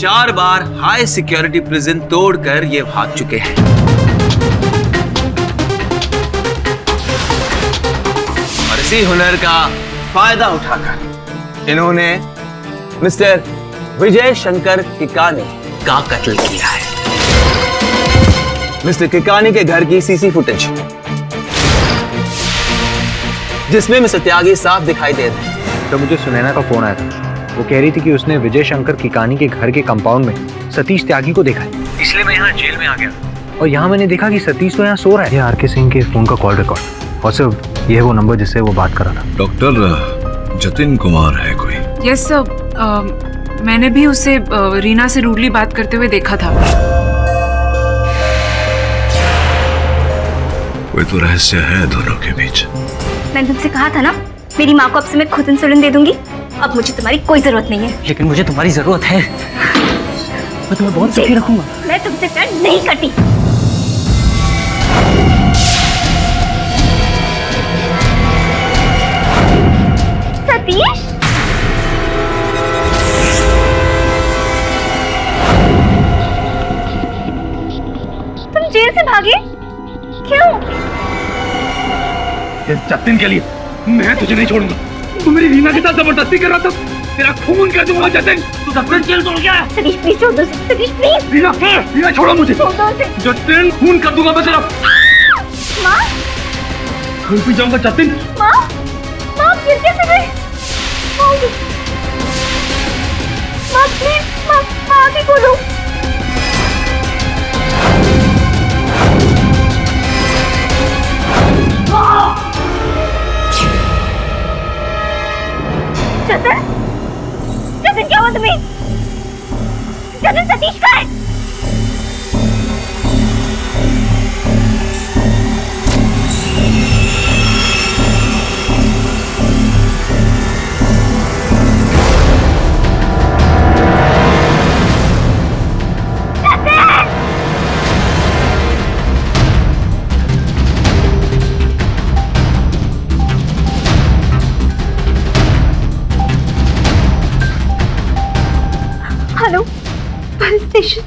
4 बार high security prison तोड़कर ये भाग चुके हैं। और इसी हुनर का फायदा उठाकर इन्होंने मिस्टर विजय शंकर किकानी का कत्ल किया है। मिस्टर किकानी के घर की सीसी फुटेज जिसमें मिस्टर त्यागी साफ दिखाई दे रहे हैं। तो मुझे सुनैना का फोन आया था। वो कह रही थी कि उसने विजय शंकर किकानी के घर के कंपाउंड में सतीश त्यागी को देखा है, इसलिए मैं यहाँ जेल में आ गया। और यहाँ मैंने देखा कि सतीश तो यहाँ सो रहा है। ये आर.के. सिंह के फोन का कॉल रिकॉर्ड और सिर्फ ये वो नंबर जिससे वो बात कर रहा था। डॉक्टर जतिन कुमार है कोई? यस सर, मैंने भी उसे रीना से रूडली बात करते हुए देखा था। कोई तो रहस्य है दोनों के बीच। मैंने तुमसे कहा था ना, मेरी माँ को अब से मैं खुद इंसुलिन दे दूंगी। अब मुझे तुम्हारी कोई जरूरत नहीं है। लेकिन मुझे तुम्हारी जरूरत है। मैं तुम्हें बहुत सुखी रखूंगा। मैं तुमसे प्यार नहीं करती। सतीश, तुम जेल से भागे क्यों? इस जतिन के लिए मैं तुझे नहीं छोड़ूंगा। तू मेरी रीना के साथ जबरदस्ती कर रहा था, तेरा खून कर दूंगा जतिन। तू जतिन जेल तोड़ गया। सतीश प्लीज छोड़ दो, सतीश प्लीज। रीना छोड़ो मुझे। जतिन खून कर दूंगा मैं तेरा। माँ, खून पी जाऊंगा जतिन। माँ, माँ फिर कैसे गए? माँ प्लीज, माँ आगे खोलो। जतिन, जतिन क्या हुआ तुम्हें? जतिन, सतीश कहाँ है? Hello, police station.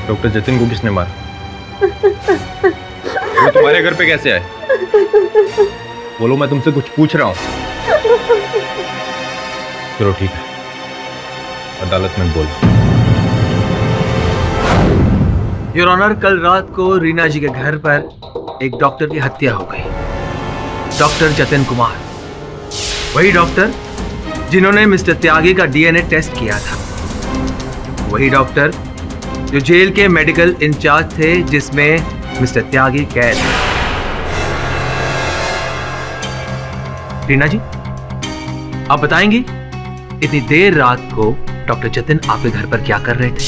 Doctor Jatin को किसने मारा? वो तुम्हारे घर पे कैसे आए? बोलो, मैं तुमसे कुछ पूछ रहा हूँ। चलो ठीक है, अदालत में बोलो। योर ऑनर, कल रात को रीना जी के घर पर एक डॉक्टर की हत्या हो गई। डॉक्टर जतिन कुमार, वही डॉक्टर जिन्होंने मिस्टर त्यागी का डीएनए टेस्ट किया था, वही डॉक्टर जो जेल के मेडिकल इंचार्ज थे जिसमें मिस्टर त्यागी कैद है। रीना जी, आप बताएंगी इतनी देर रात को डॉक्टर जतिन आपके घर पर क्या कर रहे थे?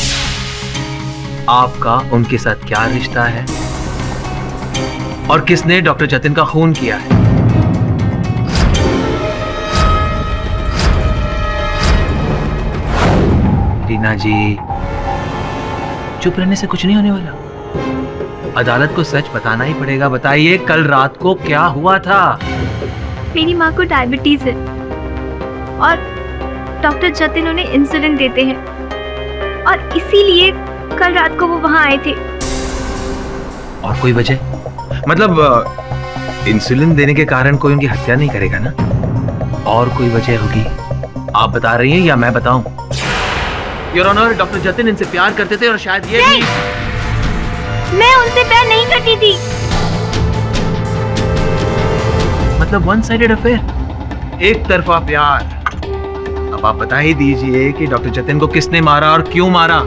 आपका उनके साथ क्या रिश्ता है? और किसने डॉक्टर जतिन का खून किया है? रीना जी, चुप रहने से कुछ नहीं होने वाला। अदालत को सच बताना ही पड़ेगा। बताइए, कल रात को क्या हुआ था? मेरी माँ को डायबिटीज है और डॉक्टर जतिन उन्हें इंसुलिन देते हैं और इसीलिए कल रात को वो वहाँ आए थे। और कोई वजह? मतलब इंसुलिन देने के कारण कोई उनकी हत्या नहीं करेगा ना? और कोई वजह होगी? आप बता रही हैं या मैं बताऊं? योर ऑनर, डॉक्टर जतिन इनसे प्यार करते थे और शायद ये भी... मैं उनसे प्यार नहीं करती थी। मतलब वन साइडेड अफेयर, एक तरफा प्यार। अब आप बता ही दीजिए कि डॉक्टर जतिन को किसने मारा और क्यों मारा?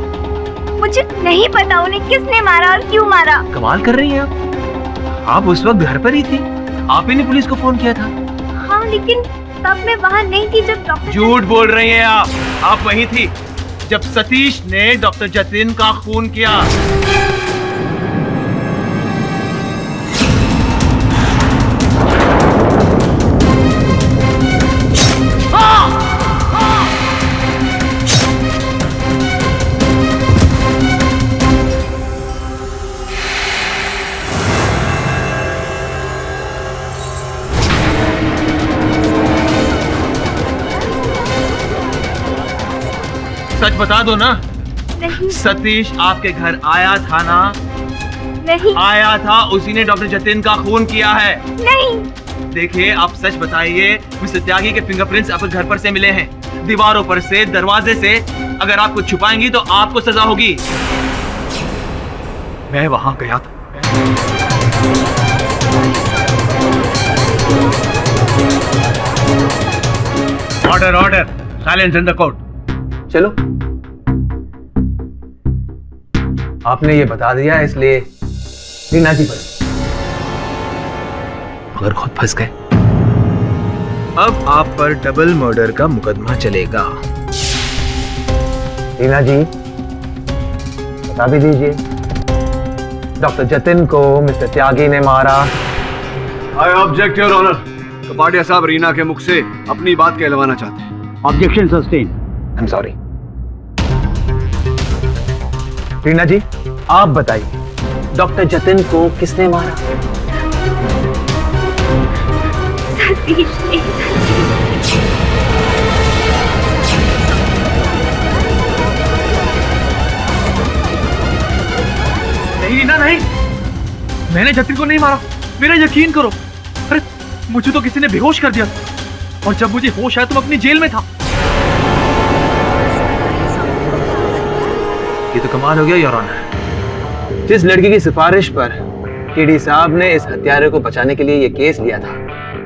मुझे नहीं पता उन्हें किसने मारा और क्यों मारा। कमाल कर रही हैं आप उस वक्त घर पर ही थी। आप ही ने पुलिस को फोन किया था। हाँ, लेकिन तब मैं वहाँ नहीं थी जब डॉक्टर... झूठ बोल रही हैं आप वहीं थी जब सतीश ने डॉक्टर जतिन का खून किया। सच बता दो ना। नहीं सतीश आपके घर आया था ना? नहीं आया था, उसी ने डॉक्टर जतिन का खून किया है। नहीं। देखिए आप सच बताइए, मिस्टर त्यागी के फिंगरप्रिंट्स आपके घर पर से मिले हैं, दीवारों पर से, दरवाजे से। अगर आप कुछ छुपाएंगी तो आपको सजा होगी। मैं वहां गया था। Order order, silence in the court. चलो, आपने ये बता दिया इसलिए रीना जी पर मगर खुद फंस गए। अब आप पर डबल मर्डर का मुकदमा चलेगा। रीना जी बता भी दीजिए, डॉक्टर जतिन को मिस्टर त्यागी ने मारा। I object your honour. Kapadia साहब रीना के मुख से अपनी बात कहलवाना चाहते हैं। Objection sustain. I am sorry. Reena ji आप बताइए, डॉक्टर जतिन को किसने मारा? सतीश ने। नहीं रीना नहीं, मैंने जतिन को नहीं मारा, मेरा यकीन करो। अरे मुझे तो किसी ने बेहोश कर दिया और जब मुझे होश आया तो मैं अपनी जेल में था। ये तो कमाल हो गया योर ऑनर। जिस लड़की की सिफारिश पर केडी साहब ने इस हत्यारे को बचाने के लिए ये केस लिया था,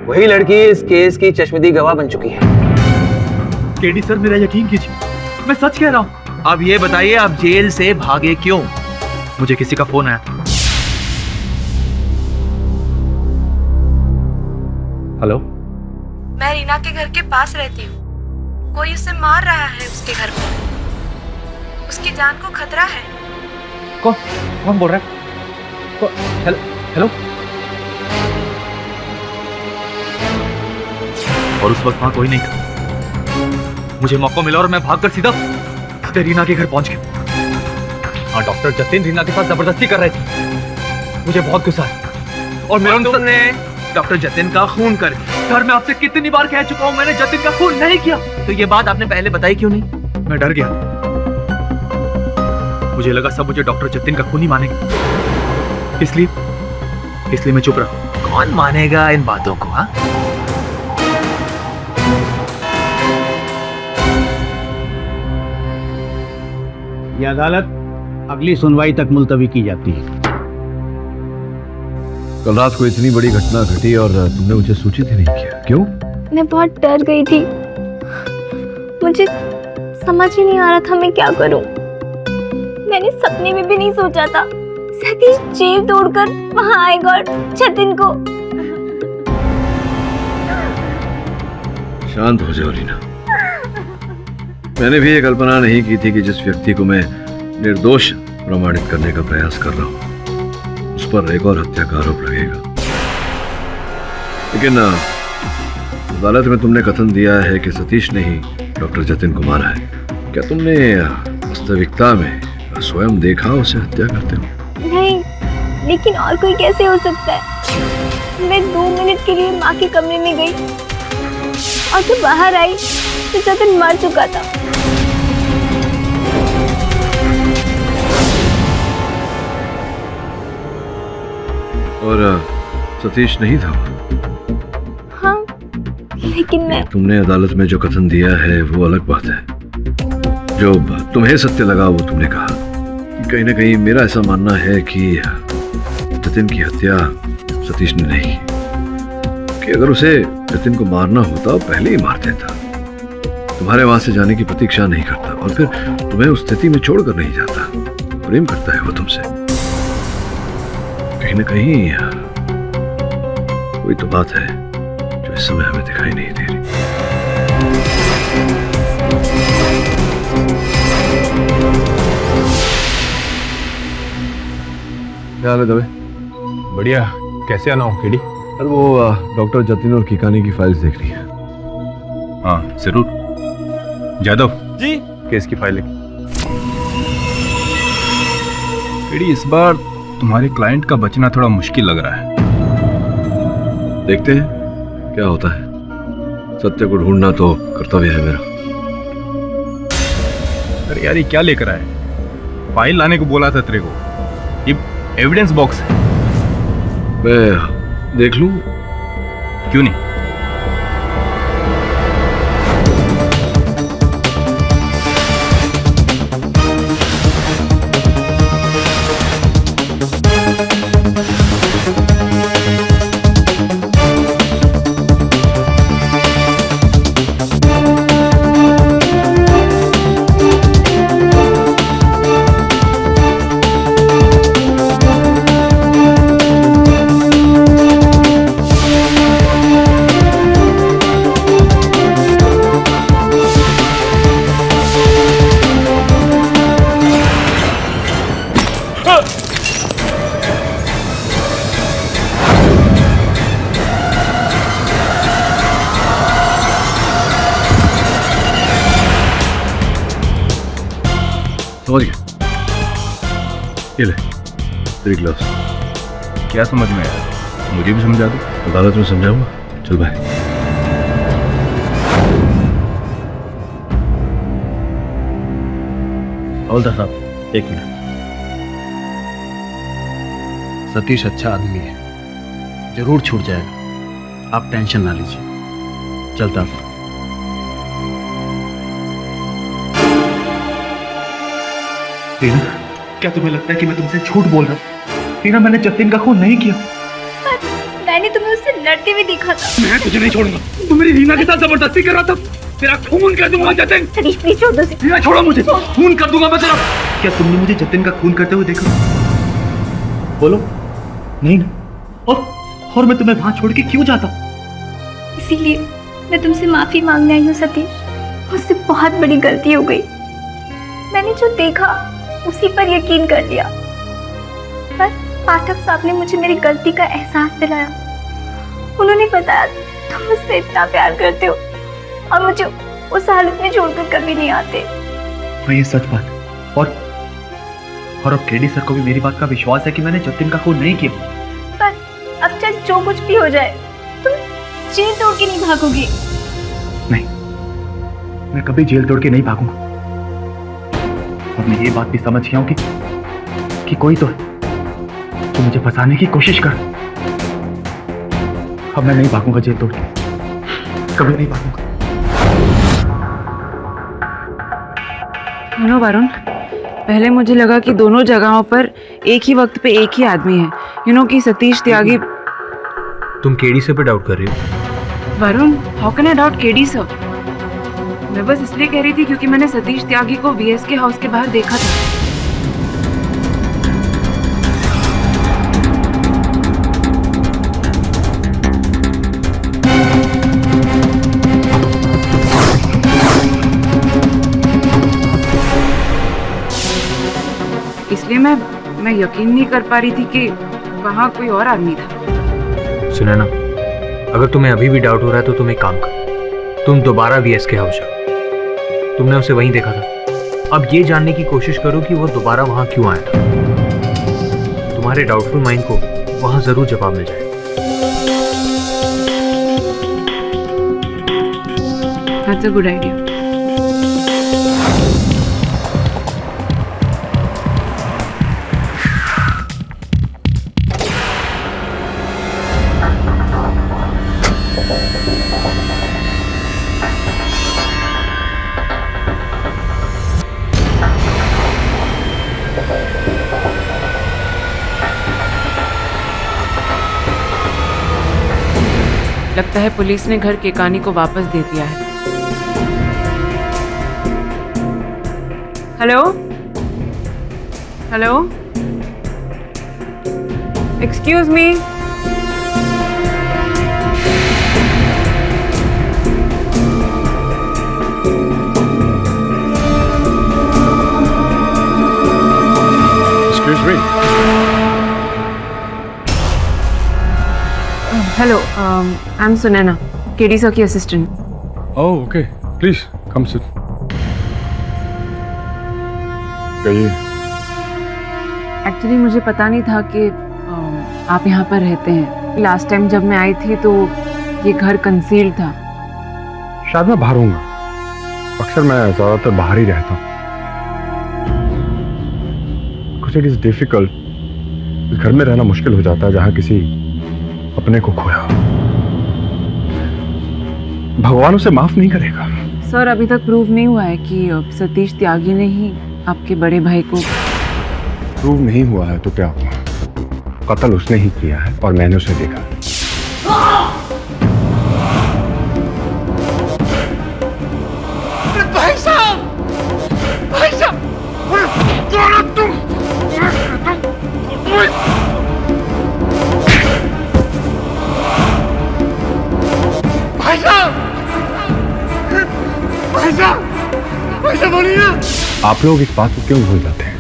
वही लड़की इस केस की चश्मदीद गवाह बन चुकी है। केडी सर मेरा यकीन कीजिए, मैं सच कह रहा हूँ। अब ये बताइए आप जेल से भागे क्यों? मुझे किसी का फोन आया। हेलो, मैं रीना के घर के पास रहती हूँ। कोई उसे मार रहा है उसके घर पर। उसकी जान को खतरा है। कौन कौन बोल रहा है? Hello hello. और उस वक्त वहां कोई नहीं था। मुझे मौका मिला और मैं भागकर सीधा रीना के घर पहुंच गया। हाँ, डॉक्टर जतिन रीना के साथ जबरदस्ती कर रहे थे। मुझे बहुत गुस्सा है और मेरा तुमने डॉक्टर जतिन का खून कर। सर मैं आपसे कितनी बार कह चुका हूं मैंने जतिन का खून नहीं किया। तो ये बात आपने पहले बताई क्यों नहीं? मैं डर गया। मुझे लगा सब मुझे डॉक्टर जतिन का खून ही मानेगा, इसलिए मैं चुप रहा। कौन मानेगा इन बातों को? हाँ, यह अदालत अगली सुनवाई तक मुलतवी की जाती है। कल रात को इतनी बड़ी घटना घटी और तुमने मुझे सूचित ही नहीं किया, क्यों? मैं बहुत डर गई थी। मुझे समझ ही नहीं आ रहा था मैं क्या करूं। मैंने सपने में भी नहीं सोचा था सतीश जेल तोड़कर वहां आएगा और जतिन को। शांत हो जाओ रीना। मैंने भी ये कल्पना नहीं की थी कि जिस व्यक्ति को मैं निर्दोष प्रमाणित करने का प्रयास कर रहा हूं उस पर एक और हत्या का आरोप लगेगा। लेकिन अदालत में तुमने कथन दिया है कि सतीश ने ही डॉक्टर जतिन को मारा है। क्या तुमने वास्तविकता में स्वयं देखा उसे हत्या करते हुए? नहीं, लेकिन और कोई कैसे हो सकता है? मैं 2 मिनट के लिए माँ के कमरे में गई और जब बाहर आई तो जतिन मर चुका था। और सतीश नहीं था? हाँ, लेकिन मैं तुमने अदालत में जो कथन दिया है वो अलग बात है। जो तुम्हें सत्य लगा वो तुमने कहा। कहीं ना कहीं मेरा ऐसा मानना है कि जतिन की हत्या सतीश ने नहीं, कि अगर उसे जतिन को मारना होता पहले ही मार देता। तुम्हारे वहां से जाने की प्रतीक्षा नहीं करता और फिर तुम्हें उस स्थिति में छोड़कर नहीं जाता। प्रेम करता है वो तुमसे। कहीं ना कहीं कोई तो बात है जो इस समय हमें दिखाई नहीं दे रही। क्या हाल है दवे? बढ़िया। कैसे आना हो केडी? अरे वो डॉक्टर जतिन और किकानी की फाइल्स देख रही है। हाँ जरूर। जादव जी, केस की फाइल केडी। इस बार तुम्हारे क्लाइंट का बचना थोड़ा मुश्किल लग रहा है। देखते हैं क्या होता है। सत्य को ढूंढना तो कर्तव्य है मेरा। अरे यार ये क्या लेकर आए? फाइल लाने को बोला था तेरे को। ये एविडेंस बॉक्स है। मैं देख लूं? क्यों नहीं? समझ गया। ये ले तेरी ग्लव्स। क्या समझ में आया? मुझे भी समझा दो। अदालत में समझाऊंगा। चल भाई। हवलदार साहब, एक मिनट। सतीश अच्छा आदमी है, जरूर छूट जाएगा, आप टेंशन ना लीजिए। चलता हूं। रीना, क्या तुम्हें लगता है कि मैं तुमसे झूठ बोल रहा हूँ? रीना, मैंने जतिन का खून नहीं किया। मैंने तुम्हें उससे लड़ते हुए देखा था। मैं तुझे नहीं छोड़ूंगा। तू मेरी रीना के साथ जबरदस्ती कर रहा था। तेरा खून कर दूंगा जतिन। सतीश प्लीज छोड़ दो उसे। रीना छोड़ो मुझे। खून कर दूंगा मैं तेरा। क्या तुमने मुझे जतिन का खून करते हुए देखा? बोलो। नहीं ना। और मैं तुम्हें वहां छोड़ के क्यों जाता? इसीलिए मैं तुमसे माफी मांगने आई हूँ सतीश। मुझसे बहुत बड़ी गलती हो गई। मैंने जो देखा उसी पर यकीन कर लिया, पर पाठक साहब ने मुझे मेरी गलती का एहसास दिलाया। उन्होंने बताया तुम मुझसे इतना प्यार करते हो और मुझे उस हालत में छोड़कर कभी नहीं आते। हाँ, ये सच बात। और अब केडी सर को भी मेरी बात का विश्वास है कि मैंने जतिन का खून नहीं किया। पर अब चाहे जो कुछ भी हो जाए, तुम जेल तोड़ के नहीं भागोगे। नहीं, मैं कभी जेल तोड़ के नहीं भागूंगा। और मैं ये बात भी समझ गया हूं कि कोई तो है जो मुझे फंसाने की कोशिश कर। अब मैं नहीं भागूंगा जेल तोड़ के, कभी नहीं भागूंगा। सुनो वरुण, पहले मुझे लगा कि दोनों जगहों पर एक ही वक्त पे एक ही आदमी है। कि सतीश त्यागी। तुम केडी से पे डाउट कर रही हो? Varun, how can I doubt KD sir? मैं बस इसलिए कह रही थी क्योंकि मैंने सतीश त्यागी को वीएसके हाउस के बाहर देखा था। इसलिए मैं यकीन नहीं कर पा रही थी कि वहां कोई और आदमी था। सुना ना, अगर तुम्हें अभी भी डाउट हो रहा है तो तुम एक काम करो, तुम दोबारा वीएसके हाउस जाओ। तुमने उसे वहीं देखा था, अब ये जानने की कोशिश करो कि वो दोबारा वहां क्यों आया था। तुम्हारे डाउटफुल माइंड को वहां जरूर जवाब मिल जाएगा। That's a good idea. लगता है पुलिस ने घर केकानी को वापस दे दिया है। Hello hello, excuse me. Excuse me. Hello, I am Sunaina, KD sir की assistant. Oh, okay. Please, come sit. कहिए। एक्चुअली मुझे पता नहीं था कि आप यहाँ पर रहते हैं। लास्ट टाइम जब मैं आई थी तो ये घर कंसील्ड था। शायद मैं बाहर हूँगा। अक्सर मैं ज़्यादातर बाहर ही रहता हूँ। समझते कि इट्स डिफिकल्ट, इस घर में रहना मुश्किल हो जाता है जहां किसी अपने को खोया हो। भगवान उसे माफ नहीं करेगा। सर अभी तक प्रूव नहीं हुआ है कि सतीश त्यागी ने ही आपके बड़े भाई को। प्रूव नहीं हुआ है तो क्या हुआ? कत्ल उसने ही किया है और मैंने उसे देखा है। भाई साहब, भाई साहब, तुम भाई साहब, भाई साहब, भाई साहब बोलिए ना। आप लोग इस बात को क्यों भूल जाते हैं?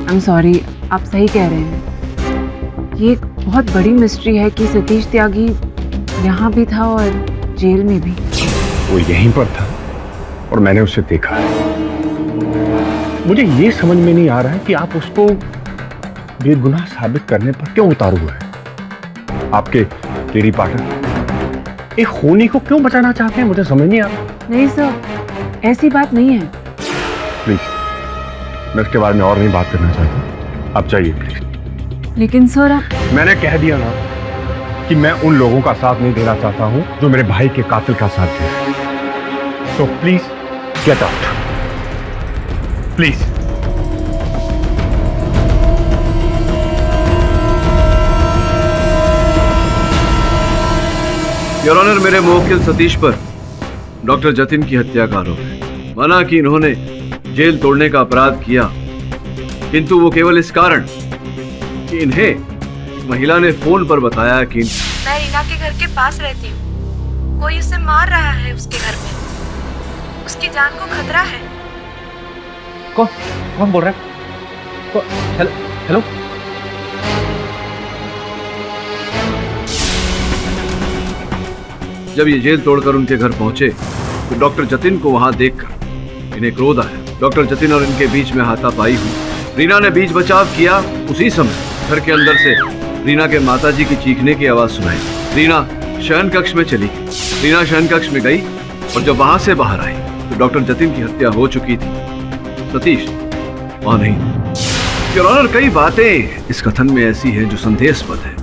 आई एम सॉरी, आप सही कह रहे हैं। ये एक बहुत बड़ी मिस्ट्री है कि सतीश त्यागी यहाँ भी था और जेल में भी। वो यहीं पर था और मैंने उसे देखा है। मुझे ये समझ में नहीं आ रहा है कि आप उसको बेगुनाह साबित करने पर क्यों उतारू हुए हैं। आपके केडी पाठक एक खूनी को क्यों बचाना चाहते हैं, मुझे समझ नहीं आ रहा। नहीं सर, ऐसी बात नहीं है। प्लीज, मैं इसके बारे में और नहीं बात करना चाहता। आप जाइए प्लीज। लेकिन सर आप। मैंने कह दिया ना कि मैं उन लोगों का साथ नहीं देना चाहता हूं जो मेरे भाई के कातिल का साथ दे। तो please get out, please. Your honour, मेरे मुवक्किल सतीश पर डॉक्टर जतिन की हत्या का आरोप है। माना कि इन्होंने जेल तोड़ने का अपराध किया, किंतु वो केवल इस कारण कि इन्हें महिला ने फोन पर बताया कि मैं रीना के घर के पास रहती हूँ, कोई उसे मार रहा है उसके घर में, उसकी जान को खतरा है। कौन बोल रहा है? Hello hello. जब ये जेल तोड़कर उनके घर पहुंचे तो डॉक्टर जतिन को वहां देखकर इन्हें क्रोध आया। डॉक्टर जतिन और इनके बीच में हाथापाई हुई। रीना ने बीच बचाव किया। उसी समय घर के अंदर से रीना के माताजी की चीखने की आवाज सुनाई। रीना शयन कक्ष में चली गई। रीना शयन कक्ष में गई और जब वहां से बाहर आई तो डॉक्टर जतिन की हत्या हो चुकी थी। सतीश वहां नहीं। योर ऑनर, कई बातें इस कथन में ऐसी हैं जो संदेहास्पद है।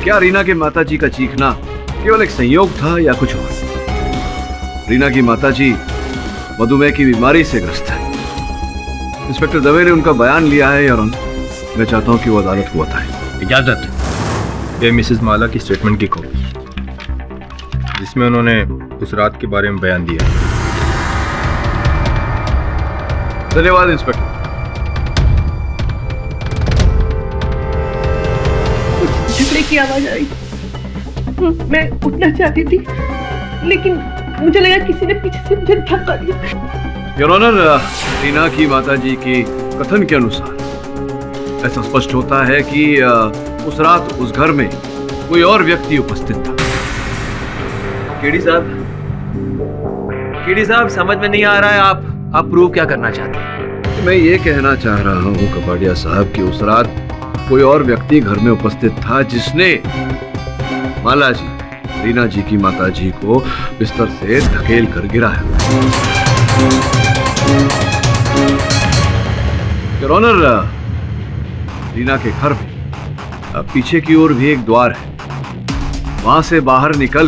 क्या रीना के माताजी का चीखना केवल एक संयोग था या कुछ और? रीना की माताजी मधुमेह की बीमारी से ग्रस्त है। इंस्पेक्टर दवे ने उनका बयान लिया है योर ऑनर। मैं चाहता हूं कि वो अदालत को बताएं। इजाजत। ये मिसेस माला की स्टेटमेंट की कॉपी जिसमें उन्होंने उस रात के बारे में बयान दिया। धन्यवाद इंस्पेक्टर। झगड़े की आवाज आई। मैं उठना चाहती थी लेकिन मुझे लगा किसी ने पीछे से मुझे धक्का दिया। योर ऑनर, रीना की माताजी के कथन के अनुसार ऐसा स्पष्ट होता है कि उस रात उस घर में कोई और व्यक्ति उपस्थित था। केडी साहब समझ में नहीं आ रहा है। आप प्रूव क्या करना चाहते हैं? मैं ये कहना चाह रहा हूँ कपाड़िया साहब कि उस रात कोई और व्यक्ति घर में उपस्थित था जिसने माला जी, रीना जी की माताजी को बिस्तर से धकेल कर गिराया। योर ऑनर, रीना के घर में पीछे की ओर भी एक द्वार है। वहां से बाहर निकल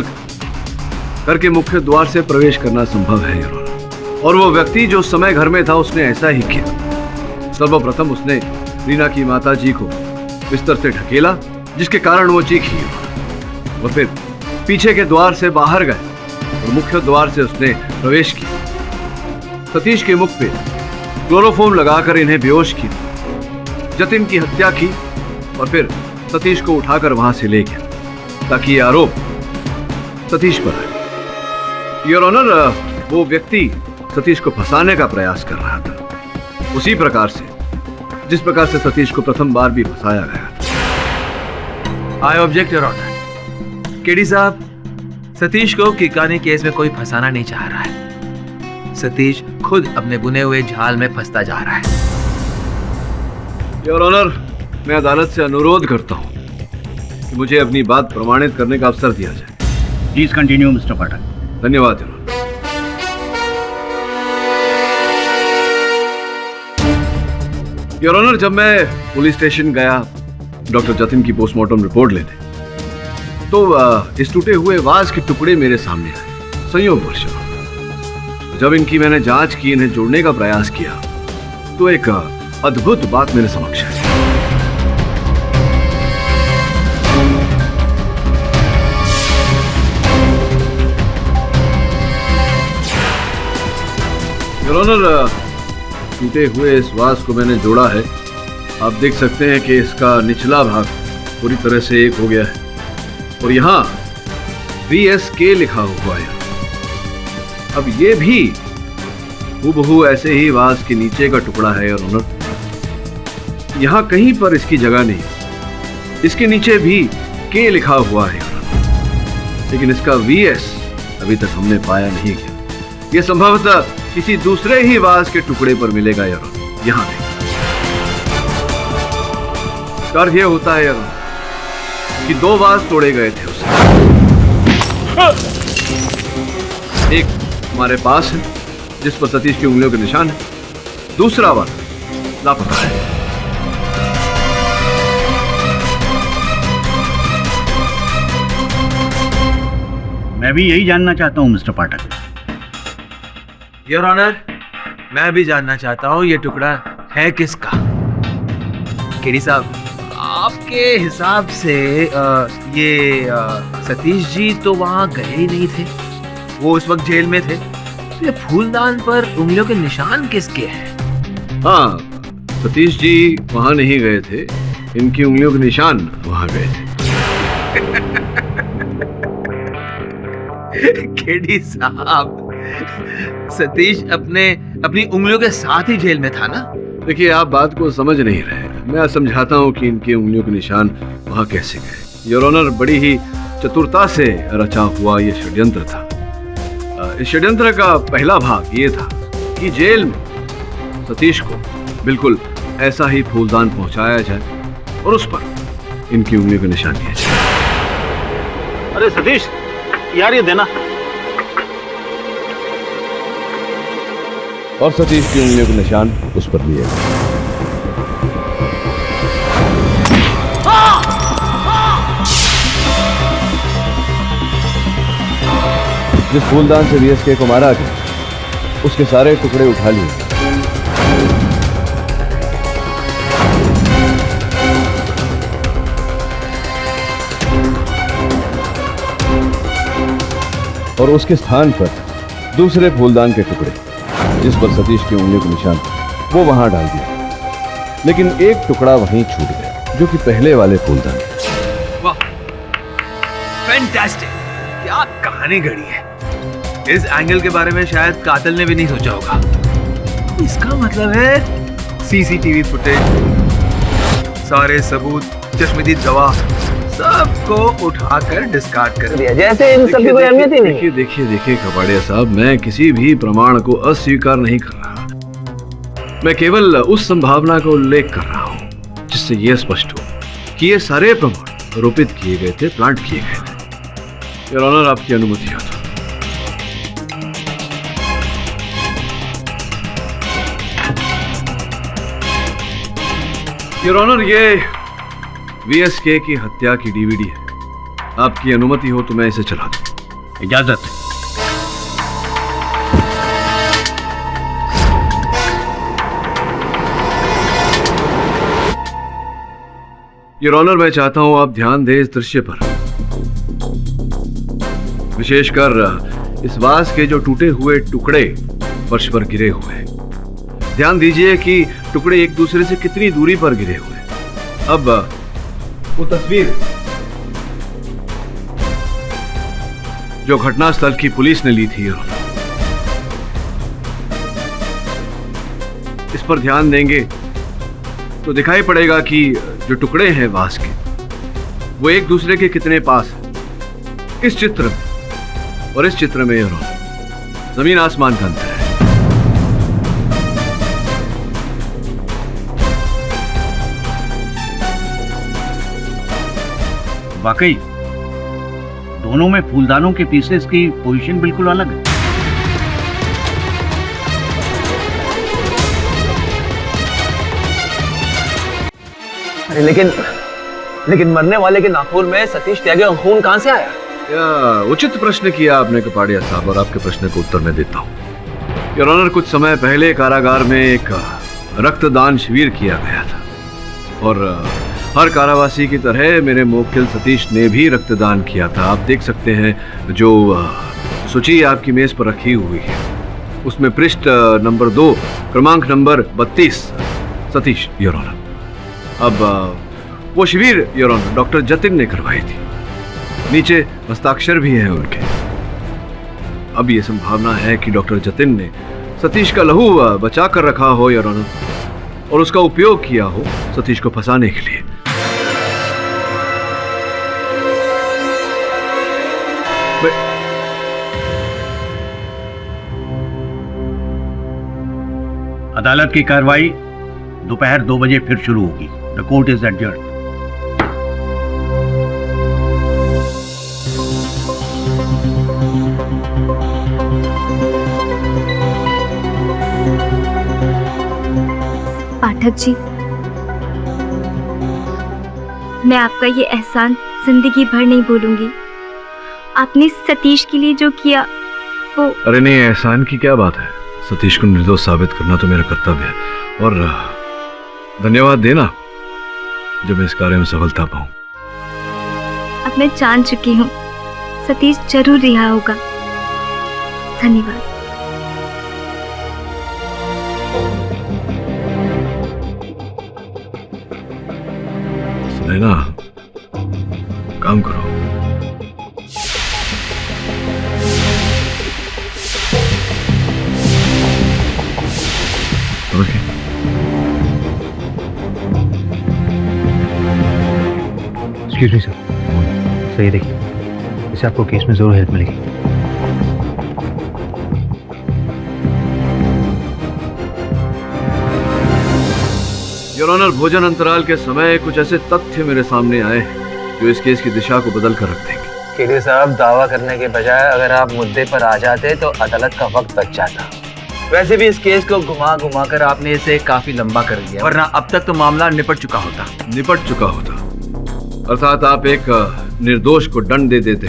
घर के मुख्य द्वार से प्रवेश करना संभव है योर ऑनर। और वो व्यक्ति जो उस समय घर में था उसने ऐसा ही किया। सर्वप्रथम उसने रीना की माताजी को बिस्तर से ढकेला जिसके कारण वो चीखी और फिर पीछे के द्वार से बाहर गए और मुख्य द्वार से उसने प्रवेश किया। सतीश के मुख पे क्लोरोफॉर्म लगाकर इन्हें बेहोश किया, जतिन की हत्या की और फिर सतीश को उठाकर वहां से ले गया ताकि ये आरोप सतीश पर आए। योर ऑनर, वो व्यक्ति सतीश को फंसाने का प्रयास कर रहा था, उसी प्रकार से जिस प्रकार से सतीश को प्रथम बार भी फंसाया गया। I object your honour. KD साहब, सतीश को किकानी केस में कोई फंसाना नहीं चाह रहा है। सतीश खुद अपने बुने हुए जाल में फंसता जा रहा है। योर ऑनर, मैं अदालत से अनुरोध करता हूं कि मुझे अपनी बात प्रमाणित करने का अवसर दिया जाए। प्लीज कंटिन्यू मिस्टर पाठक। धन्यवाद योर ऑनर। योर ऑनर, जब मैं पुलिस स्टेशन गया डॉक्टर जतिन की पोस्टमार्टम रिपोर्ट लेने, तो इस टूटे हुए वाज के टुकड़े मेरे सामने आए संयोगवश। जब इनकी मैंने जांच की, इन्हें जोड़ने का प्रयास किया, तो एक अद्भुत बात मेरे समक्ष आई। योर ऑनर, टूटे हुए इस वाज को मैंने जोड़ा है। आप देख सकते हैं कि इसका निचला भाग पूरी तरह से एक हो गया है और यहाँ VSK लिखा हुआ है। अब ये भी हूबहू ऐसे ही वाज के नीचे का टुकड़ा है योर ऑनर। यहाँ कहीं पर इसकी जगह नहीं। इसके नीचे भी K लिखा हुआ है योर ऑनर, लेकिन इसका VS अभी तक हमने पाया नहीं गया। यह संभवतः किसी दूसरे ही वाज के टुकड़े पर मिलेगा योर ऑनर। यहाँ देखिए, कार्य यह होता है योर ऑनर कि 2 वाज तोड़े गए थे उसे। एक हमारे पास है जिस पर सतीश की उंगलियों के निशान है, दूसरा वाज लापता है। मैं भी यही जानना चाहता हूं मिस्टर पाठक। योर ऑनर, मैं भी जानना चाहता हूँ ये टुकड़ा है किसका। केडी साहब, आपके हिसाब से ये सतीश जी तो वहाँ गए ही नहीं थे, वो उस वक्त जेल में थे। तो ये फूलदान पर उंगलियों के निशान किसके हैं? हाँ, सतीश जी वहां नहीं गए थे, इनकी उंगलियों के निशान वहां गए थे। केडी साहब, सतीश अपनी उंगलियों के साथ ही जेल में था ना? देखिए, आप बात को समझ नहीं रहे। मैं समझाता हूँ कि इनकी उंगलियों के निशान वहां कैसे गए। योर ऑनर, बड़ी ही चतुरता से रचा हुआ यह षड्यंत्र था। इस षड्यंत्र का पहला भाग ये था कि जेल में सतीश को बिल्कुल ऐसा ही फूलदान पहुंचाया जाए और उस पर इनकी उंगलियों के निशान दिए जाए। अरे सतीश यार, ये देना। और सतीश की उंगलियों के निशान उस पर दिए गए। जिस फूलदान से VSK को मारा गया, उसके सारे टुकड़े उठा लिए और उसके स्थान पर दूसरे फूलदान के टुकड़े जिस पर सतीश की उंगलियों के निशान वो वहां डाल दिया, लेकिन एक टुकड़ा वहीं छूट गया जो कि पहले वाले फूलदान। वाह, फैंटास्टिक! क्या कहानी घड़ी है। इस एंगल के बारे में शायद कातिल ने भी नहीं सोचा होगा। इसका मतलब है CCTV फुटेज, सारे सबूत, चश्मदीद गवाह, सबको उठाकर डिस्कार्ड कर दिया, जैसे इन सब की कोई अहमियत ही नहीं। देखिए कबाड़िया साहब, मैं किसी भी प्रमाण को अस्वीकार नहीं कर रहा। मैं केवल उस संभावना का उल्लेख कर रहा हूं जिससे यह स्पष्ट हो कि ये सारे प्रमाण आरोपित किए गए थे, प्लांट किए गए थे। योर ऑनर, आपकी अनुमति हो तो। योर ऑनर, ये VSK की हत्या की DVD है। आपकी अनुमति हो तो मैं इसे चला दूं। इजाजत। योर ऑनर, मैं चाहता हूं आप ध्यान दें इस दृश्य पर, विशेषकर इस वाज के जो टूटे हुए टुकड़े फर्श पर गिरे हुए हैं। ध्यान दीजिए कि टुकड़े एक दूसरे से कितनी दूरी पर गिरे हुए हैं। अब वो तस्वीर जो घटनास्थल की पुलिस ने ली थी, इस पर ध्यान देंगे तो दिखाई पड़ेगा कि जो टुकड़े हैं वास के, वो एक दूसरे के कितने पास है। इस चित्र में और इस चित्र में जमीन आसमान का अंतर है। वाकई दोनों में फूलदानों के पीसेस की पोजीशन बिल्कुल अलग है। लेकिन मरने वाले के नाखून में सतीश त्यागी का खून कहां से आया? या उचित प्रश्न किया आपने कपाड़िया साहब, और आपके प्रश्न का उत्तर मैं देता हूँ। योर ऑनर, कुछ समय पहले कारागार में एक रक्तदान शिविर किया गया था, और हर कारावासी की तरह मेरे मुवक्किल सतीश ने भी रक्तदान किया था। आप देख सकते हैं जो सूची आपकी मेज पर रखी हुई है, उसमें पृष्ठ नंबर 2 क्रमांक नंबर 32 सतीश, योर ऑनर। अब वो शिविर योर ऑनर डॉक्टर जतिन ने करवाई थी, नीचे हस्ताक्षर भी है उनके। अब ये संभावना है कि डॉक्टर जतिन ने सतीश का लहू बचा कर रखा हो योर ऑनर, और उसका उपयोग किया हो सतीश को फंसाने के लिए। अदालत की कार्रवाई दोपहर 2 बजे फिर शुरू होगी। The court is adjourn. Pathak ji, मैं आपका ये एहसान जिंदगी भर नहीं भूलूंगी। आपने सतीश के लिए जो किया वो... अरे नहीं, एहसान की क्या बात है। सतीश को निर्दोष साबित करना तो मेरा कर्तव्य है, और धन्यवाद देना जब मैं इस कार्य में सफलता पाऊं। अब मैं जान चुकी हूँ सतीश जरूर रिहा होगा। धन्यवाद। सुनैना, काम करो। Okay. एक्सक्यूज मी सर, सही देखिए, इससे आपको केस में जरूर हेल्प मिलेगी। योर ऑनर, भोजन अंतराल के समय कुछ ऐसे तथ्य मेरे सामने आए जो इस केस की दिशा को बदल कर रख देंगे। केडी साहब, दावा करने के बजाय अगर आप मुद्दे पर आ जाते तो अदालत का वक्त बच जाता। वैसे भी इस केस को घुमा कर आपने इसे काफी लंबा कर दिया, वरना अब तक तो मामला निपट चुका होता। अर्थात आप एक निर्दोष को दंड दे देते,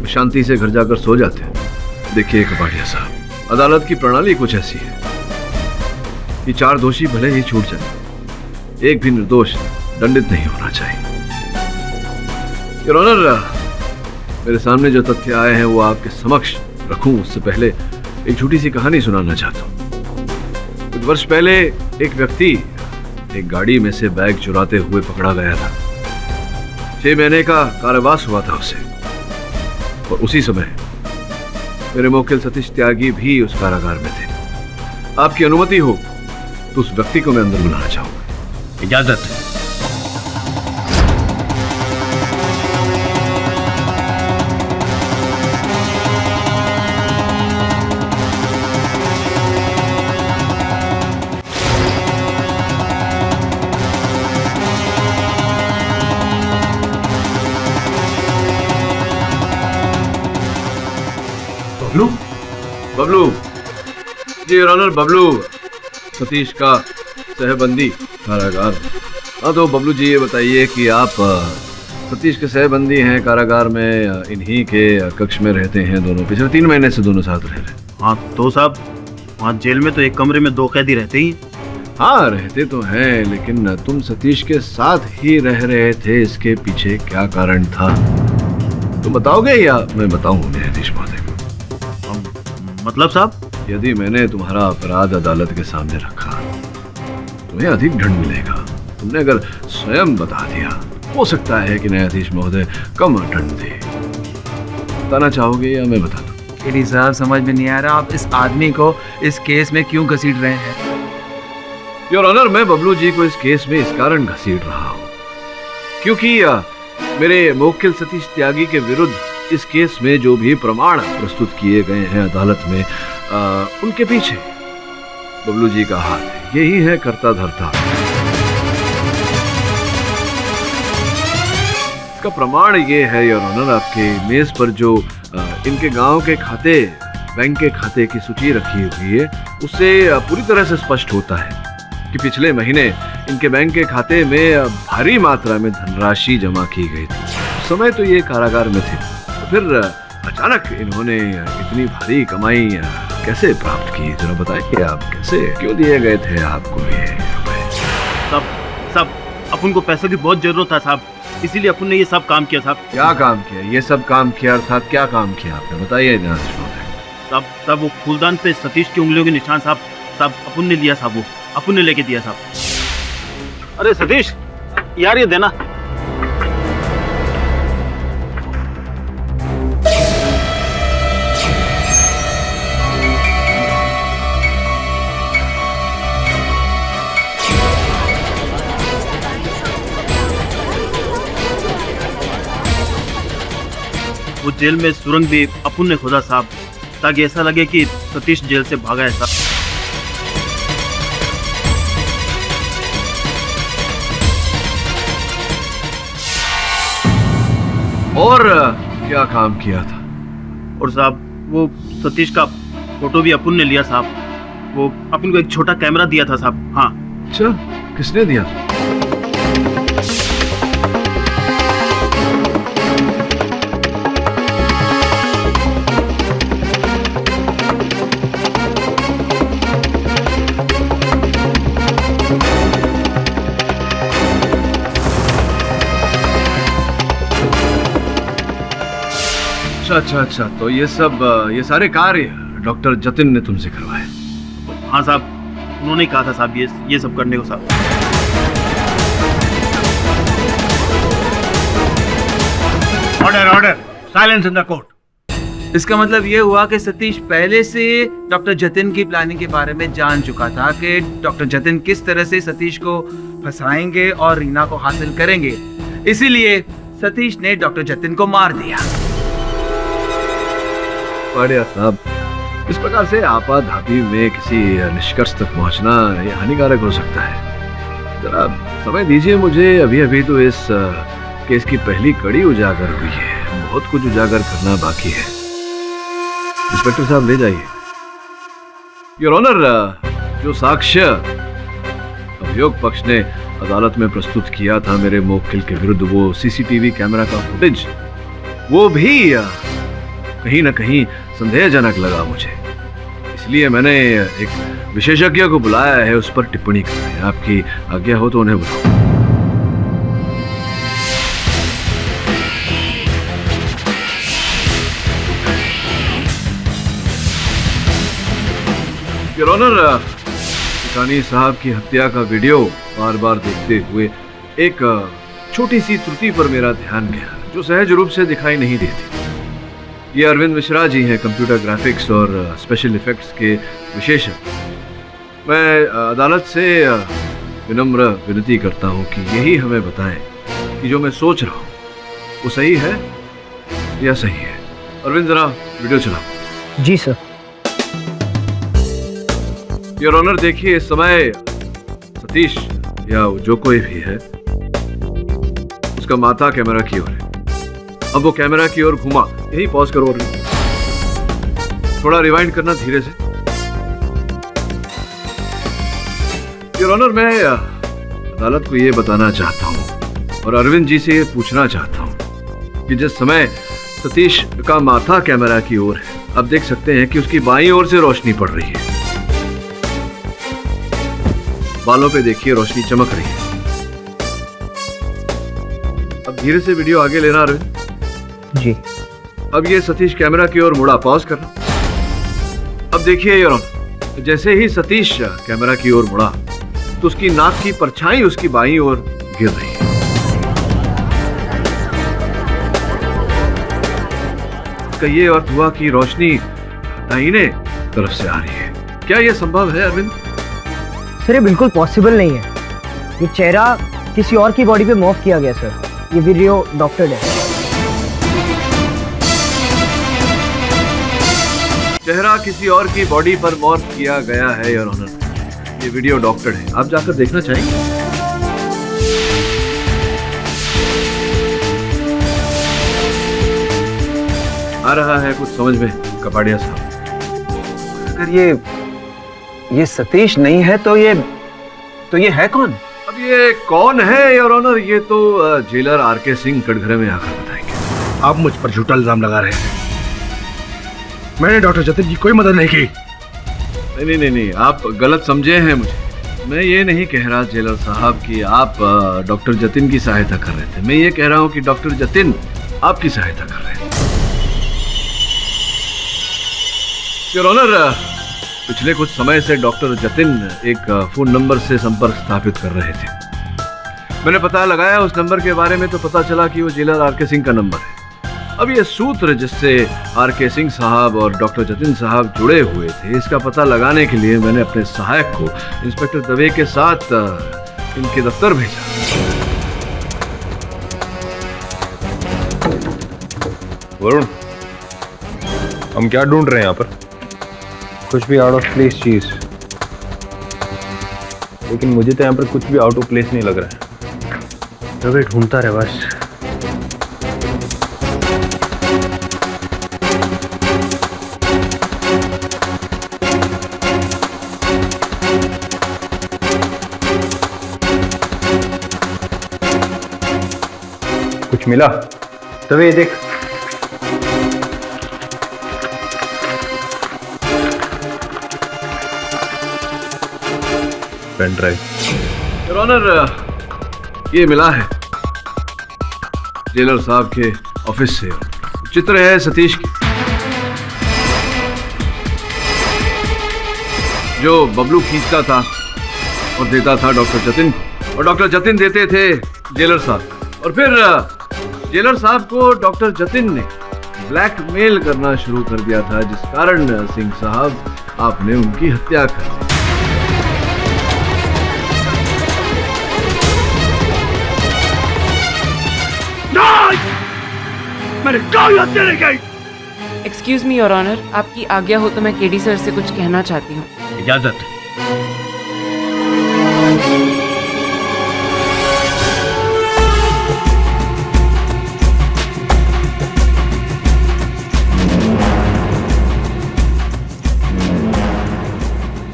शांति से घर जाकर सो जाते। देखिए कपाड़िया साहब, अदालत की प्रणाली कुछ ऐसी है कि 4 दोषी भले ही छूट जाए, एक भी निर्दोष दंडित नहीं होना चाहिए। योर ऑनर, मेरे सामने जो तथ्य आए हैं वो आपके समक्ष रखूं उससे पहले एक छोटी सी कहानी सुनाना चाहता हूँ। कुछ वर्ष पहले एक व्यक्ति एक गाड़ी में से बैग चुराते हुए पकड़ा गया था। 6 महीने का कारावास हुआ था उसे, और उसी समय मेरे मुवक्किल सतीश त्यागी भी उस कारागार में थे। आपकी अनुमति हो तो उस व्यक्ति को मैं अंदर बुलाना चाहूंगा। इजाजत है। बबलू जी, योर ऑनर, बबलू सतीश का सहबंदी कारागार। हाँ तो बबलू जी, ये बताइए कि आप सतीश के सहबंदी हैं कारागार में, इन्हीं के कक्ष में रहते हैं दोनों, पिछले 3 महीने से दोनों साथ रह रहे हैं। हाँ तो साहब, वहाँ जेल में तो एक कमरे में 2 कैदी रहते ही। हाँ रहते तो हैं, लेकिन तुम सतीश के साथ ही रह रहे थे, इसके पीछे क्या कारण था तुम बताओगे या मैं बताऊं न्यायाधीश महोदय? मतलब साहब, यदि मैंने तुम्हारा अपराध अदालत के सामने रखा तुम्हें अधिक दंड मिलेगा। तुमने अगर स्वयं बता दिया, हो सकता है कि न्यायाधीश महोदय कम दंड दे। बताना चाहोगे या मैं बता दूं? केडी साहब, समझ में नहीं आ रहा आप इस आदमी को इस केस में क्यों घसीट रहे हैं? योर ऑनर, मैं बबलू जी को इस केस में इस कारण घसीट रहा हूं क्योंकि मेरे मुवक्किल सतीश त्यागी के विरुद्ध इस केस में जो भी प्रमाण प्रस्तुत किए गए हैं अदालत में, उनके पीछे बबलू जी का हाथ है। यही है कर्ता धर्ता। इसका प्रमाण ये है योर ऑनर, आपके मेज पर जो इनके गांव के खाते, बैंक के खाते की सूची रखी हुई है, उससे पूरी तरह से स्पष्ट होता है कि पिछले महीने इनके बैंक के खाते में भारी मात्रा में धनराशि जमा की गई थी। उस समय तो ये कारागार में थे, तो फिर अचानक इन्होंने इतनी भारी कमाई कैसे प्राप्त की? जरा बताइए आप, कैसे, क्यों दिए गए थे आपको ये रुपए? सब अपन को पैसों की बहुत जरूरत था साहब, इसीलिए अपन ने ये सब काम किया साहब। क्या काम किया? ये सब काम किया अर्थात क्या काम किया आपने? बताइए ना। साहब वो फूलदान पे सतीश की उंगलियों के निशान साहब अपन ने लिया साहब, वो अपन ने लेके दिया साहब। अरे सतीश यार ये देना। वो जेल में सुरंग भी अपन ने खोदा साहब, ताकि ऐसा लगे कि सतीश जेल से भागा है साहब। और क्या काम किया था? और साहब वो सतीश का फोटो भी अपन ने लिया साहब, वो अपन को एक छोटा कैमरा दिया था साहब। हाँ। अच्छा, किसने दिया? अच्छा, तो ये सारे कार्य डॉक्टर जतिन ने तुमसे करवाए? हाँ साहब, उन्होंने ही कहा था साहब ये सब करने को साहब। Order, silence in the court. इसका मतलब ये हुआ कि सतीश पहले से डॉक्टर जतिन की प्लानिंग के बारे में जान चुका था कि डॉक्टर जतिन किस तरह से सतीश को फंसाएंगे और रीना को हासिल करेंगे, इसीलिए सतीश ने डॉक्टर जतिन को मार दिया। बढ़िया साहब, इस प्रकार से आपाधापी में किसी निष्कर्ष तक पहुंचना यह हानिकारक हो सकता है। जरा समय दीजिए मुझे, अभी तो इस केस की पहली कड़ी उजागर हुई है, बहुत कुछ उजागर करना बाकी है। इंस्पेक्टर साहब ले जाइए। योर ऑनर, जो साक्ष्य अभियोग पक्ष ने अदालत में प्रस्तुत किया था मेरे मुवक्किल के विरुद्ध, वो सीसीटीवी कैमरा का फुटेज, वो भी कहीं ना कहीं संदेहजनक लगा मुझे, इसलिए मैंने एक विशेषज्ञ को बुलाया है उस पर टिप्पणी करने। आपकी आज्ञा हो तो उन्हें बुलाओ। योर ऑनर, किसानी साहब की हत्या का वीडियो बार बार देखते हुए एक छोटी सी त्रुटि पर मेरा ध्यान गया, जो सहज रूप से दिखाई नहीं देती। ये अरविंद मिश्रा जी हैं, कंप्यूटर ग्राफिक्स और स्पेशल इफेक्ट्स के विशेषज्ञ। मैं अदालत से विनम्र विनती करता हूं कि यही हमें बताएं कि जो मैं सोच रहा हूं वो सही है या सही है। अरविंद, जरा वीडियो चलाओ। जी सर। योर ऑनर, देखिए इस समय सतीश या जो कोई भी है, उसका माथा कैमरा की ओर है। अब वो कैमरा की ओर घुमा, यही पॉज करो और थोड़ा रिवाइंड करना धीरे से। योर ऑनर, मैं अदालत को ये बताना चाहता हूं और अरविंद जी से ये पूछना चाहता हूं कि जिस समय सतीश का माथा कैमरा की ओर है, आप देख सकते हैं कि उसकी बाईं ओर से रोशनी पड़ रही है। बालों पे देखिए रोशनी चमक रही है। अब धीरे से वीडियो आगे लेना अरविंद जी। अब ये सतीश कैमरा की ओर मुड़ा, पॉज करना। अब देखिए योर ऑनर, जैसे ही सतीश कैमरा की ओर मुड़ा तो उसकी नाक की परछाई उसकी बाईं ओर गिर रही है। इसका ये अर्थ हुआ कि रोशनी दाहिने तरफ से आ रही है। क्या यह संभव है अरविंद? सर, ये बिल्कुल पॉसिबल नहीं है। ये चेहरा किसी और की बॉडी पे मॉर्फ किया गया सर। ये वीडियो डॉक्टर्ड है। चेहरा किसी और की बॉडी पर मॉर्फ किया गया है योर ऑनर। ये वीडियो डॉक्टर्ड है, आप जाकर देखना चाहेंगे? आ रहा है कुछ समझ में कपाड़िया साहब? अगर ये सतीश नहीं है तो ये तो ये है कौन? अब ये कौन है योर ऑनर, ये तो जेलर आरके सिंह कटघरे में आकर बताएंगे। आप मुझ पर झूठा इल्जाम लगा रहे हैं। मैंने डॉक्टर जतिन की कोई मदद नहीं की। नहीं, आप गलत समझे हैं मुझे। मैं ये नहीं कह रहा जेलर साहब कि आप डॉक्टर जतिन की सहायता कर रहे थे। मैं ये कह रहा हूँ कि डॉक्टर जतिन आपकी सहायता कर रहे थे। योर ऑनर, पिछले कुछ समय से डॉक्टर जतिन एक फोन नंबर से संपर्क स्थापित कर रहे थे। मैंने पता लगाया उस नंबर के बारे में, तो पता चला कि वो जेलर आरके सिंह का नंबर है। अब ये सूत्र जिससे आरके सिंह साहब और डॉक्टर जतिन साहब जुड़े हुए थे, इसका पता लगाने के लिए मैंने अपने सहायक को इंस्पेक्टर दवे के साथ इनके दफ्तर भेजा। वरुण, हम क्या ढूंढ रहे हैं यहाँ पर? कुछ भी आउट ऑफ प्लेस चीज। लेकिन मुझे तो यहाँ पर कुछ भी आउट ऑफ प्लेस नहीं लग रहा है। दवे ढूंढता रहे बस। कुछ मिला? दवे देख। Pen drive. योर ऑनर, ये मिला है जेलर साहब के ऑफिस से। चित्र है सतीश की, जो बबलू खींचता था और देता था डॉक्टर जतिन को, और डॉक्टर जतिन देते थे जेलर साहब। और फिर जेलर साहब को डॉक्टर जतिन ने ब्लैकमेल करना शुरू कर दिया था, जिस कारण सिंह साहब आपने उनकी हत्या कर दी। मैंने कोई हत्या नहीं की। एक्सक्यूज मी योर ऑनर, आपकी आज्ञा हो तो मैं केडी सर से कुछ कहना चाहती हूँ। इजाजत।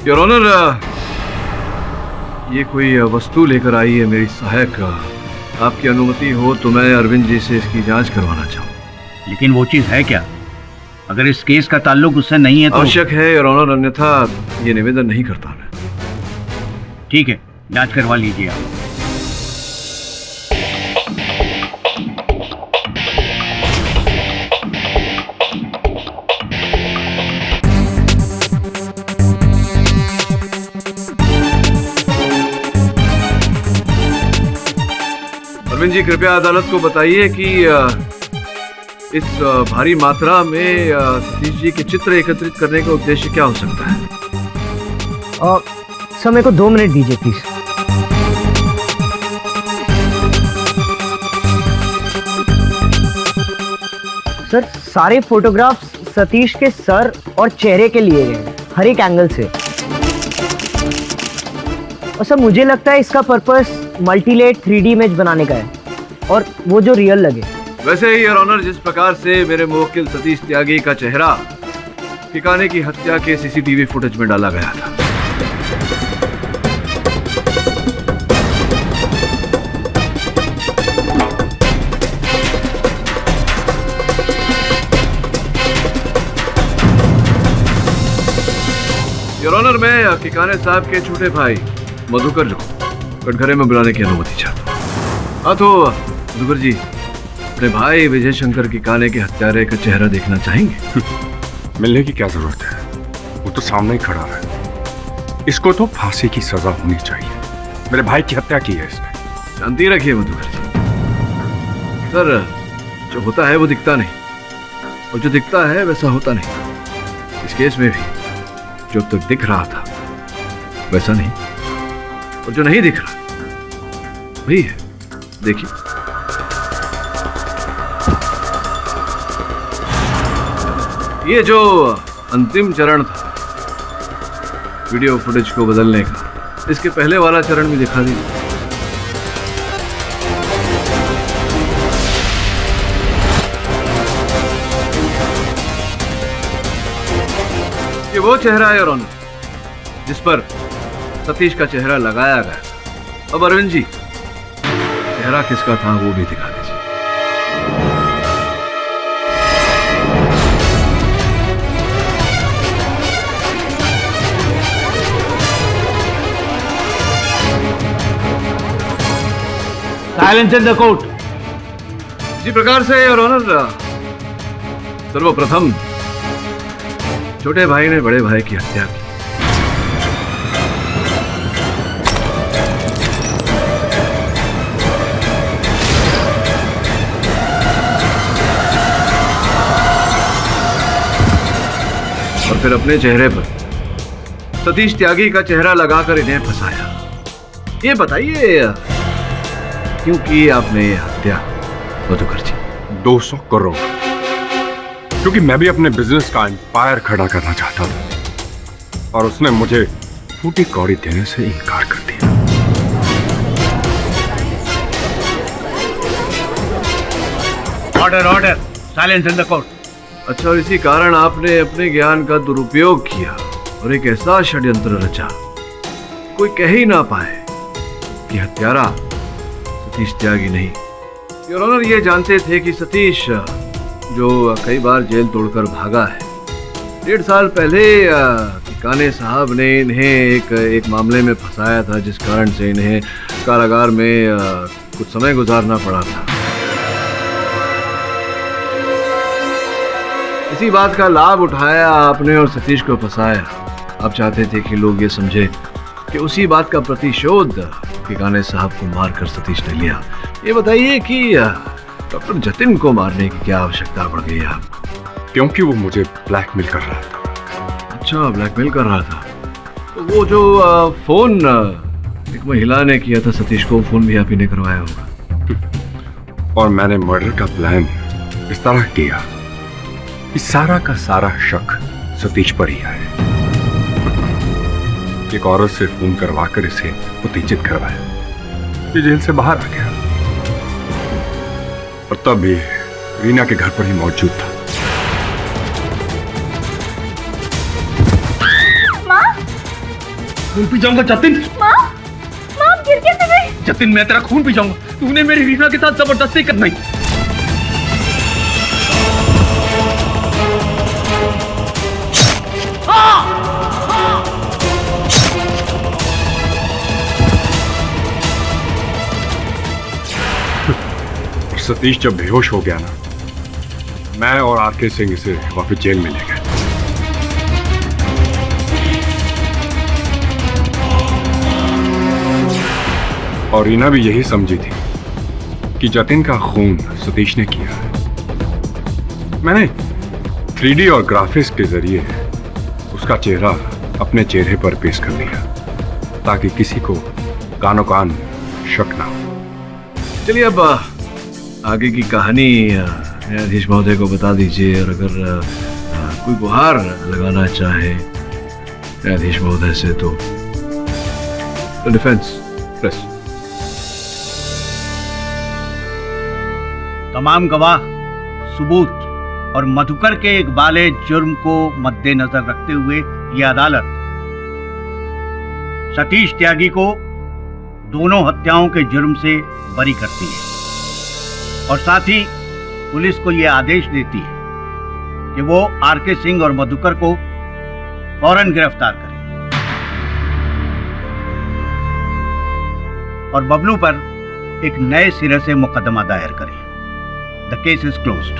योर ऑनर, ये कोई वस्तु लेकर आई है मेरी सहायक। आपकी अनुमति हो तो मैं अरविंद जी से इसकी जांच करवाना चाहूँ। लेकिन वो चीज है क्या? अगर इस केस का ताल्लुक उससे नहीं है तो आवश्यक है योर ऑनर, अन्यथा ये निवेदन नहीं करता मैं। ठीक है, जांच करवा लीजिए आप। अरविंद जी, कृपया अदालत को बताइए कि इस भारी मात्रा में सतीश जी के चित्र एकत्रित करने का उद्देश्य क्या हो सकता है? सर मेरे को 2 मिनट दीजिए प्लीज। सर सारे फोटोग्राफ्स सतीश के सर और चेहरे के लिए गए हैं, हर एक एंगल से। और सर मुझे लगता है इसका पर्पस मल्टीलेट 3D इमेज बनाने का है, और वो जो रियल लगे। वैसे ही योर ऑनर, जिस प्रकार से मेरे मुवक्किल सतीश त्यागी का चेहरा ठिकाने की हत्या के सीसीटीवी फुटेज में डाला गया था, योर ऑनर, मैं ठिकाने साहब के छोटे भाई मधुकर को कटघरे में बुलाने की अनुमति चाहता हूँ। हाँ तो मधुकर जी, अपने भाई विजय शंकर किकाने के हत्यारे का चेहरा देखना चाहेंगे? मिलने की क्या जरूरत है, वो तो सामने ही खड़ा है। इसको तो फांसी की सजा होनी चाहिए। मेरे भाई की हत्या की है इसने। शांति रखिए मधुकर जी। सर, जो होता है वो दिखता नहीं, और जो दिखता है वैसा होता नहीं। इस केस में भी जो तक दिख रहा था वैसा नहीं, और जो नहीं दिख रहा वही है। देखिए, ये जो अंतिम चरण था वीडियो फुटेज को बदलने का, इसके पहले वाला चरण भी दिखा दीजिए। ये वो चेहरा है योर ऑनर जिस पर सतीश का चेहरा लगाया गया। अब अरविंद जी, चेहरा किसका था वो भी दिखा दीजिए। Silence in the court. इसी प्रकार से योर ऑनर, सर्वप्रथम छोटे भाई ने बड़े भाई की हत्या की। और फिर अपने चेहरे पर सतीश त्यागी का चेहरा लगाकर इन्हें फंसाया। ये बताइए क्यों की आपने ये हत्या मधुकर जी? 200 करोड़, क्योंकि मैं भी अपने बिजनेस का एम्पायर खड़ा करना चाहता था और उसने मुझे फूटी कौड़ी देने से इनकार कर दिया। Order order, silence in the court. अच्छा, और इसी कारण आपने अपने ज्ञान का दुरुपयोग किया और एक ऐसा षड्यंत्र रचा कोई कह ही ना पाए कि हत्यारा सतीश त्यागी नहीं। योर ऑनर, ये जानते थे कि सतीश, जो कई बार जेल तोड़कर भागा है, 1.5 साल पहले किकाने साहब ने इन्हें एक मामले में फंसाया था, जिस कारण से इन्हें कारागार में कुछ समय गुजारना पड़ा था। इसी बात का लाभ उठाया आपने और सतीश को फंसाया। आप चाहते थे कि लोग ये समझे कि उसी बात का प्रतिशोध किकाने साहब को मारकर सतीश ने लिया। ये बताइए कि डॉक्टर जतिन को मारने की क्या आवश्यकता पड़ गई आपको? क्योंकि वो मुझे ब्लैकमेल कर रहा था। अच्छा, ब्लैकमेल कर रहा था। तो वो जो फोन एक महिला ने किया था सतीश को, फोन भी आप ही ने करवाया होगा। और मैंने मर्डर का प्लान इस तरह किया कि सारा का सारा शक सतीश पर ही आए। एक औरत से फोन करवाकर इसे उत्तेजित करवाया। ये जेल से बाहर आ गया और तब भी रीना के घर पर ही मौजूद था। माँ? खून पी जाऊंगा जतिन। माँ? माँ, आप गिर कैसे गए? जतिन, मैं तेरा खून पी जाऊंगा। तूने मेरी रीना के साथ जबरदस्ती करनी। सतीश जब बेहोश हो गया ना, मैं और आरके सिंह इसे वापस जेल में ले गए। और रीना भी यही समझी थी कि जतिन का खून सतीश ने किया है। मैंने 3D और ग्राफिक्स के जरिए उसका चेहरा अपने चेहरे पर पेश कर दिया ताकि किसी को कानो कान शक ना हो। चलिए अब आगे की कहानी न्यायाधीश महोदय को बता दीजिए, और अगर कोई गुहार लगाना चाहे न्यायाधीश महोदय से तो डिफेंस प्रेस। तमाम गवाह, सबूत और मधुकर के इकबाले जुर्म को मद्देनजर रखते हुए यह अदालत सतीश त्यागी को दोनों हत्याओं के जुर्म से बरी करती है और साथ ही पुलिस को यह आदेश देती है कि वो आरके सिंह और मधुकर को फौरन गिरफ्तार करें और बबलू पर एक नए सिरे से मुकदमा दायर करें। The case is closed.